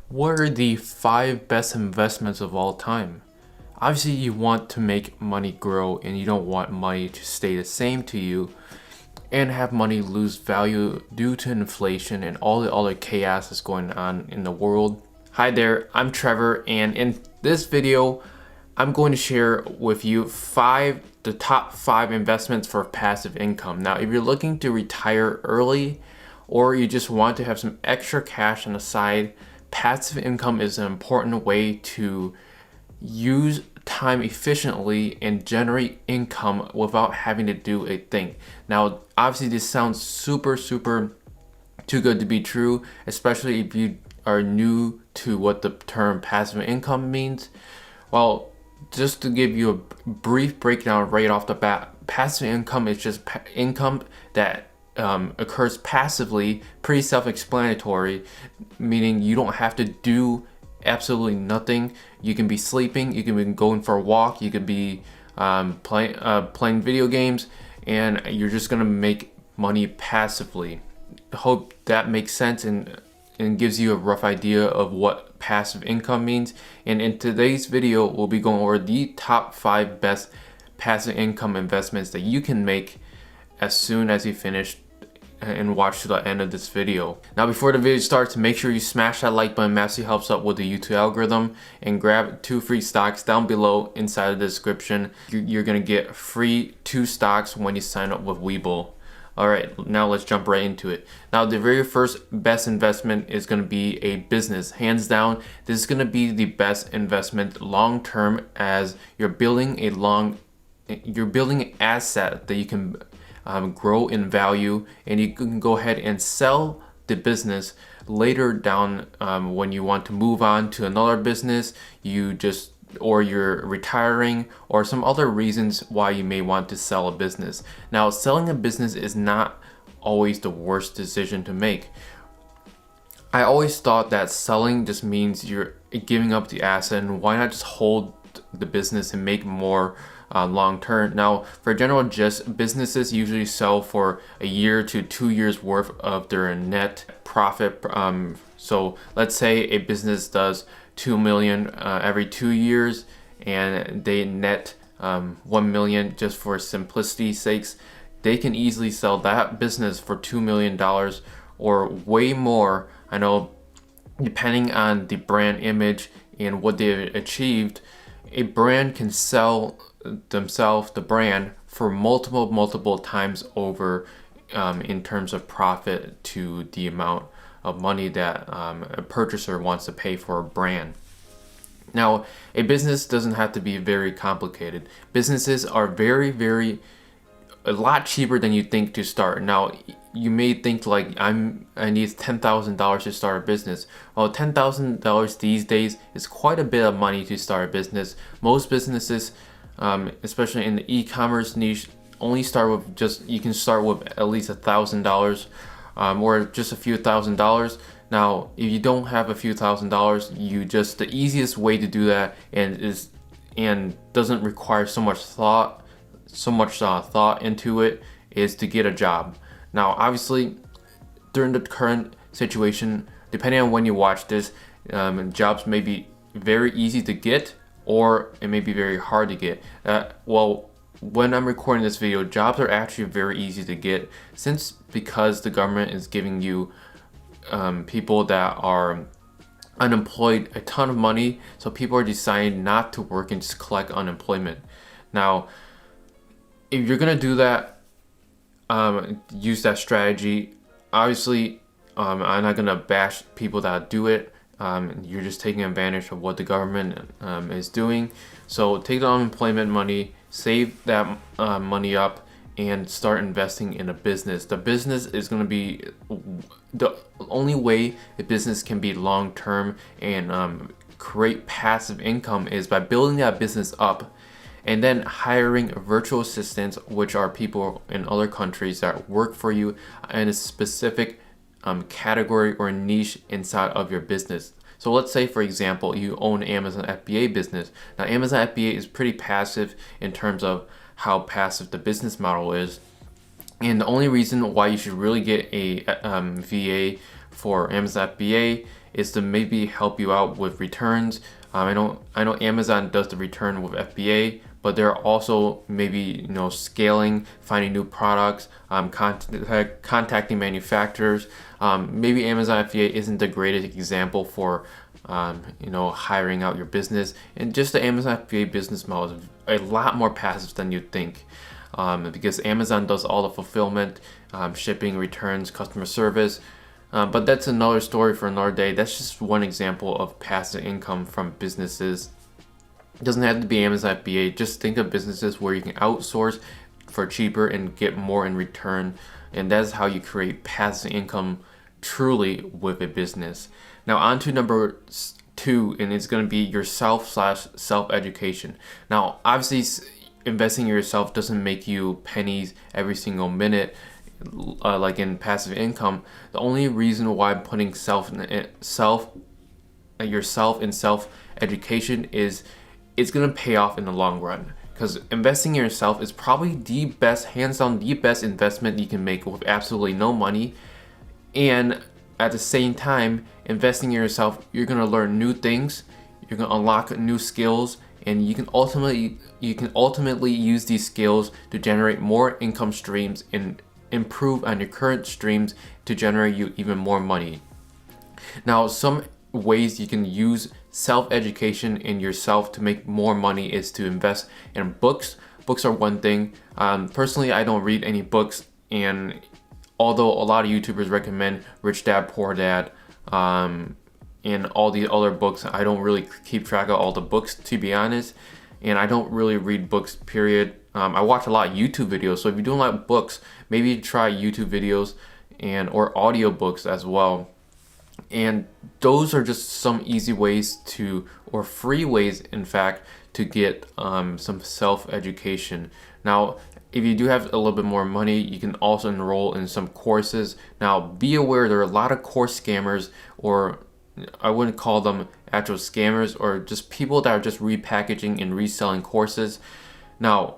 What are the 5 best investments of all time? Obviously, you want to make money grow and you don't want money to stay the same to you and have money lose value due to inflation and all the other chaos that's going on in the world. Hi there, I'm Trevor, and in this video, I'm going to share with you the top 5 investments for passive income. Now, if you're looking to retire early or you just want to have some extra cash on the side, passive income is an important way to use time efficiently and generate income without having to do a thing. Now, obviously this sounds super too good to be true, especially if you are new to what the term passive income means. Well, just to give you a brief breakdown right off the bat, passive income is just income that occurs passively, pretty self-explanatory, meaning you don't have to do absolutely nothing. You can be sleeping, you can be going for a walk, you could be playing video games, and you're just gonna make money passively. Hope that makes sense and gives you a rough idea of what passive income means. And in today's video, we'll be going over the top 5 best passive income investments that you can make as soon as you finish and watch to the end of this video. Now, before the video starts, make sure you smash that like button. Massively helps out with the YouTube algorithm, and grab 2 free stocks down below inside of the description. You're gonna get free 2 stocks when you sign up with Webull. Alright, now let's jump right into it. Now, the very first best investment is going to be a business. Hands down, this is going to be the best investment long term, as you're building an asset that you can grow in value, and you can go ahead and sell the business later down when you want to move on to another business, or you're retiring, or some other reasons why you may want to sell a business. Now, selling a business is not always the worst decision to make. I always thought that selling just means you're giving up the asset, and why not just hold the business and make more long term. Now, for general gist, businesses usually sell for a year to 2 years worth of their net profit. So let's say a business does 2 million every 2 years, and they net 1 million. Just for simplicity's sakes, they can easily sell that business for $2 million or way more. I know, depending on the brand image and what they've achieved, a brand can sell themselves, the brand, for multiple times over in terms of profit to the amount of money that a purchaser wants to pay for a brand. Now, a business doesn't have to be very complicated. Businesses are a lot cheaper than you think to start. Now, you may think like I need $10,000 to start a business. Well, $10,000 these days is quite a bit of money to start a business. Most businesses, especially in the e-commerce niche, only start with you can start with at least $1,000 or just a few $1,000s. Now, if you don't have a few $1,000s, the easiest way to do that and doesn't require so much thought into it is to get a job. Now, obviously, during the current situation, depending on when you watch this, jobs may be very easy to get, or it may be very hard to get. Well, when I'm recording this video, jobs are actually very easy to get, because the government is giving you people that are unemployed a ton of money, so people are deciding not to work and just collect unemployment. Now, if you're gonna do that, use that strategy. Obviously, I'm not gonna bash people that do it. You're just taking advantage of what the government is doing. So take the unemployment money, save that money up, and start investing in a business. The business is going to be the only way a business can be long term and create passive income is by building that business up and then hiring virtual assistants, which are people in other countries that work for you in a specific category or niche inside of your business. So let's say, for example, you own Amazon FBA business. Now, Amazon FBA is pretty passive in terms of how passive the business model is. And the only reason why you should really get a VA for Amazon FBA is to maybe help you out with returns. I know Amazon does the return with FBA, but they're also maybe scaling, finding new products, contacting manufacturers. Maybe Amazon FBA isn't the greatest example for hiring out your business, and just the Amazon FBA business model is a lot more passive than you'd think, because Amazon does all the fulfillment, shipping, returns, customer service. But that's another story for another day. That's just one example of passive income from businesses. It doesn't have to be Amazon FBA. Just think of businesses where you can outsource for cheaper and get more in return. And that's how you create passive income truly with a business. Now on to number 2, and it's going to be yourself / self-education. Now obviously investing in yourself doesn't make you pennies every single minute, like in passive income. The only reason why I'm putting yourself in self-education is it's gonna pay off in the long run. Because investing in yourself is probably the best, hands down, the best investment you can make with absolutely no money. And at the same time, investing in yourself, you're gonna learn new things, you're gonna unlock new skills, and you can ultimately use these skills to generate more income streams and improve on your current streams to generate you even more money. Now, some ways you can use self-education in yourself to make more money is to invest in books. Books are one thing. Personally, I don't read any books, and although a lot of YouTubers recommend Rich Dad Poor Dad and all the other books, I don't really keep track of all the books, to be honest, and I don't really read books, period. I watch a lot of YouTube videos, so if you don't like books, maybe try YouTube videos or audiobooks as well. And those are just some easy ways or free ways, in fact, to get some self-education. Now, if you do have a little bit more money, you can also enroll in some courses. Now, be aware there are a lot of course scammers, or I wouldn't call them actual scammers, or just people that are just repackaging and reselling courses. Now,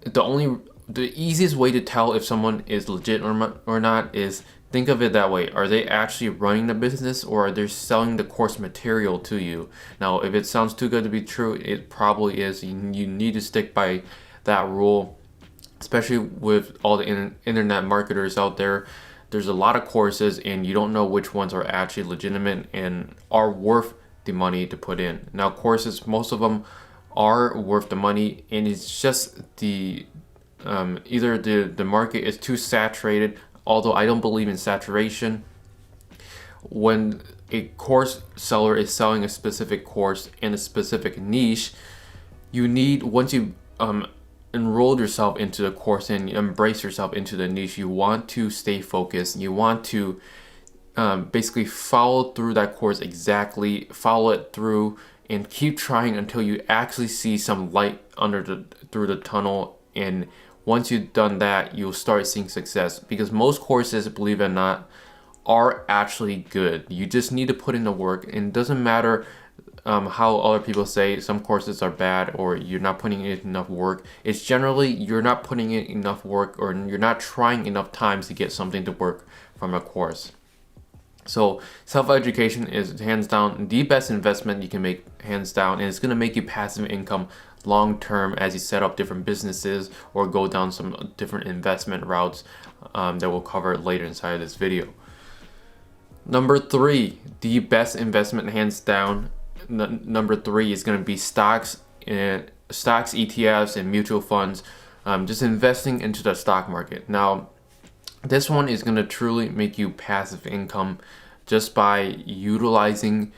the easiest way to tell if someone is legit or not is think of it that way. Are they actually running the business, or are they selling the course material to you? Now, if it sounds too good to be true, it probably is. You need to stick by that rule, especially with all the internet marketers out there. There's a lot of courses, and you don't know which ones are actually legitimate and are worth the money to put in. Now, courses, most of them are worth the money, and it's just either the market is too saturated, although I don't believe in saturation. When a course seller is selling a specific course in a specific niche, once you enroll yourself into the course and embrace yourself into the niche, you want to stay focused. You want to basically follow through that course exactly, follow it through, and keep trying until you actually see some light through the tunnel. And once you've done that, you'll start seeing success, because most courses, believe it or not, are actually good. You just need to put in the work, and it doesn't matter how other people say some courses are bad or you're not putting in enough work. It's generally you're not putting in enough work, or you're not trying enough times to get something to work from a course. So self-education is hands down the best investment you can make, hands down, and it's going to make you passive income long term as you set up different businesses or go down some different investment routes that we'll cover later inside of this video. Number 3, the best investment hands down. Number 3 is going to be stocks, ETFs, and mutual funds. Just investing into the stock market. Now, this one is going to truly make you passive income just by utilizing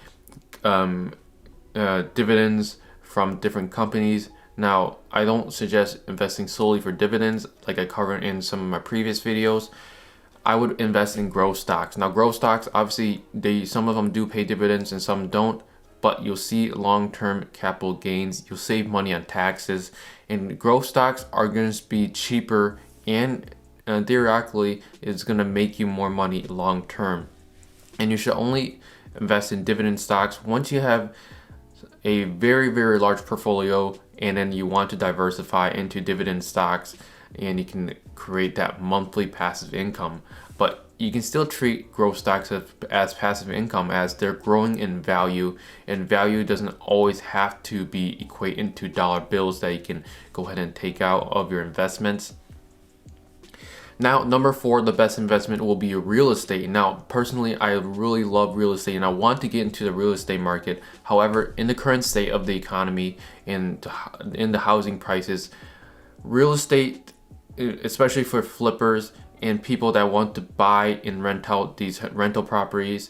dividends from different companies. Now, I don't suggest investing solely for dividends like I covered in some of my previous videos. I would invest in growth stocks. Now, growth stocks, obviously, some of them do pay dividends and some don't, but you'll see long-term capital gains. You'll save money on taxes, and growth stocks are going to be cheaper, and theoretically, it's going to make you more money long-term. And you should only invest in dividend stocks once you have a very, very large portfolio, and then you want to diversify into dividend stocks, and you can create that monthly passive income. But you can still treat growth stocks as passive income, as they're growing in value, and value doesn't always have to be equate into dollar bills that you can go ahead and take out of your investments. Now, number 4, the best investment will be real estate. Now, personally, I really love real estate and I want to get into the real estate market. However, in the current state of the economy and in the housing prices, real estate, especially for flippers and people that want to buy and rent out these rental properties,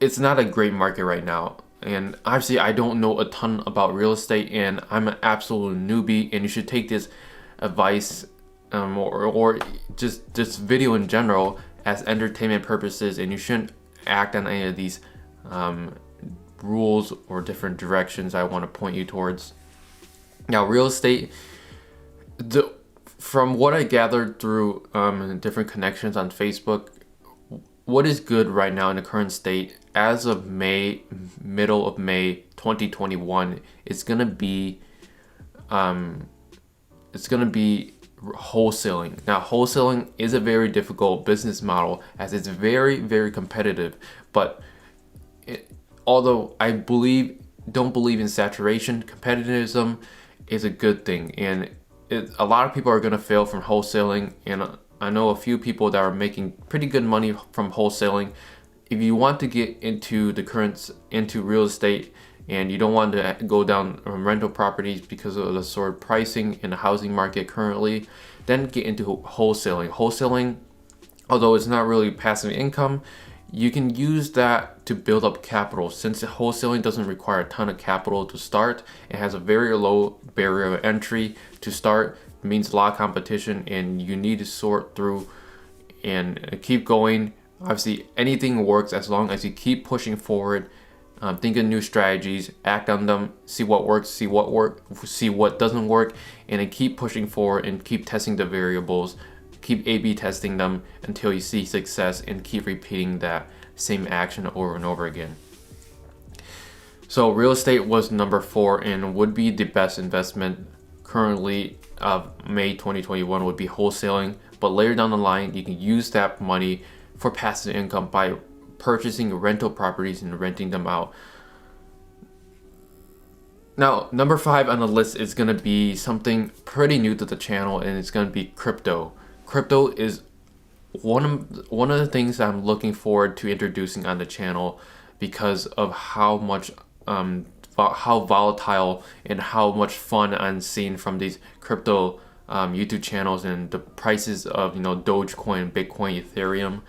it's not a great market right now. And obviously, I don't know a ton about real estate and I'm an absolute newbie, and you should take this advice or just this video in general as entertainment purposes, and you shouldn't act on any of these rules or different directions I want to point you towards. Now, real estate, from what I gathered through different connections on Facebook, what is good right now in the current state as of middle of May 2021, it's gonna be wholesaling. Now, wholesaling is a very difficult business model as it's very, very competitive. But although I don't believe in saturation, competitivism is a good thing. And a lot of people are going to fail from wholesaling. And I know a few people that are making pretty good money from wholesaling. If you want to get into into real estate, and you don't want to go down rental properties because of the sort of pricing in the housing market currently, then get into wholesaling. Wholesaling, although it's not really passive income, you can use that to build up capital. Since wholesaling doesn't require a ton of capital to start, it has a very low barrier of entry to start. It means a lot of competition, and you need to sort through and keep going. Obviously, anything works as long as you keep pushing forward. Think of new strategies, act on them, see what works, see what doesn't work, and then keep pushing forward and keep testing the variables, keep A/B testing them until you see success, and keep repeating that same action over and over again. So real estate was number 4 and would be the best investment currently of May 2021 would be wholesaling. But later down the line, you can use that money for passive income by purchasing rental properties and renting them out. Now, number 5 on the list is going to be something pretty new to the channel, and it's going to be crypto. Crypto is one of the things that I'm looking forward to introducing on the channel because of how volatile and how much fun I'm seeing from these crypto YouTube channels and the prices of Dogecoin, Bitcoin, Ethereum.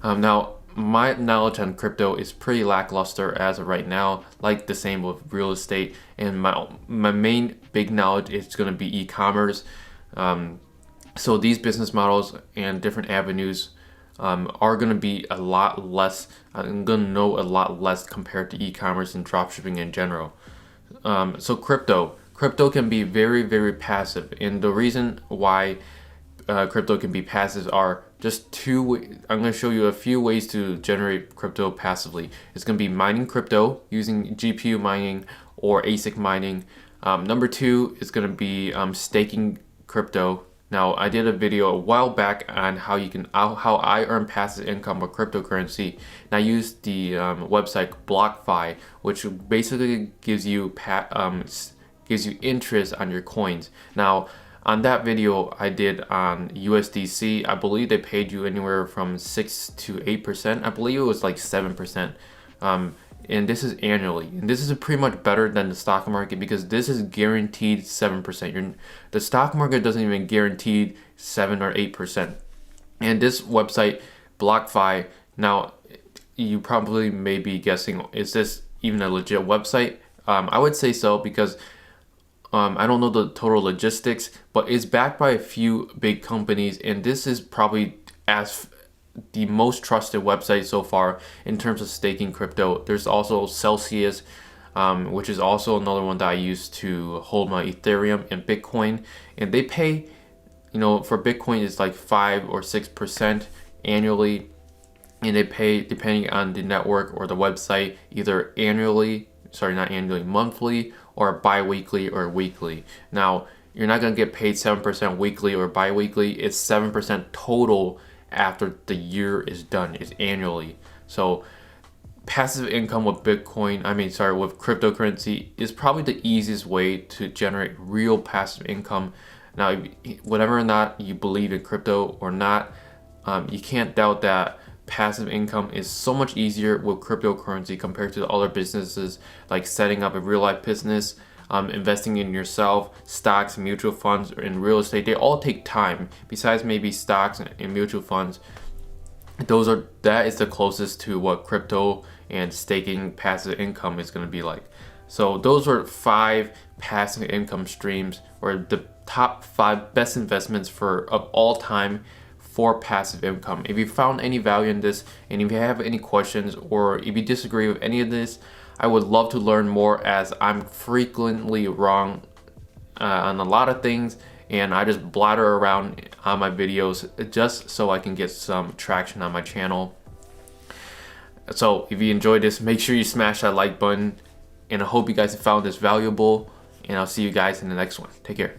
Now, my knowledge on crypto is pretty lackluster as of right now, like the same with real estate, and my main big knowledge is going to be e-commerce. So these business models and different avenues are going to be a lot less. I'm going to know a lot less compared to e-commerce and dropshipping in general. So crypto can be very, very passive, and the reason why crypto can be passive are just two. I'm going to show you a few ways to generate crypto passively. It's going to be mining crypto using GPU mining or ASIC mining. Number 2 is going to be staking crypto. Now, I did a video a while back on how I earn passive income with cryptocurrency, and I used the website BlockFi, which basically gives you interest on your coins. Now, on that video I did on USDC, I believe they paid you anywhere from 6 to 8%. I believe it was like 7%. And this is annually. And this is pretty much better than the stock market because this is guaranteed 7%. The stock market doesn't even guarantee 7 or 8%. And this website, BlockFi, now you probably may be guessing, is this even a legit website? I would say so because I don't know the total logistics, but it's backed by a few big companies, and this is probably the most trusted website so far in terms of staking crypto. There's also Celsius, which is also another one that I use to hold my Ethereum and Bitcoin, and they pay, for Bitcoin it's like 5 or 6% annually, and they pay depending on the network or the website either monthly or bi-weekly or weekly. Now, you're not going to get paid 7% weekly or bi-weekly. It's 7% total after the year is done. It's annually. So passive income with with cryptocurrency is probably the easiest way to generate real passive income. Now, whatever or not you believe in crypto or not, you can't doubt that passive income is so much easier with cryptocurrency compared to the other businesses, like setting up a real life business, investing in yourself, stocks, mutual funds, and real estate. They all take time. Besides maybe stocks and mutual funds, that is the closest to what crypto and staking passive income is going to be like. So those are 5 passive income streams, or the top 5 best investments of all time for passive income. If you found any value in this, and if you have any questions, or if you disagree with any of this, I would love to learn more, as I'm frequently wrong on a lot of things, and I just blather around on my videos just so I can get some traction on my channel. So if you enjoyed this, make sure you smash that like button, and I hope you guys found this valuable, and I'll see you guys in the next one. Take care.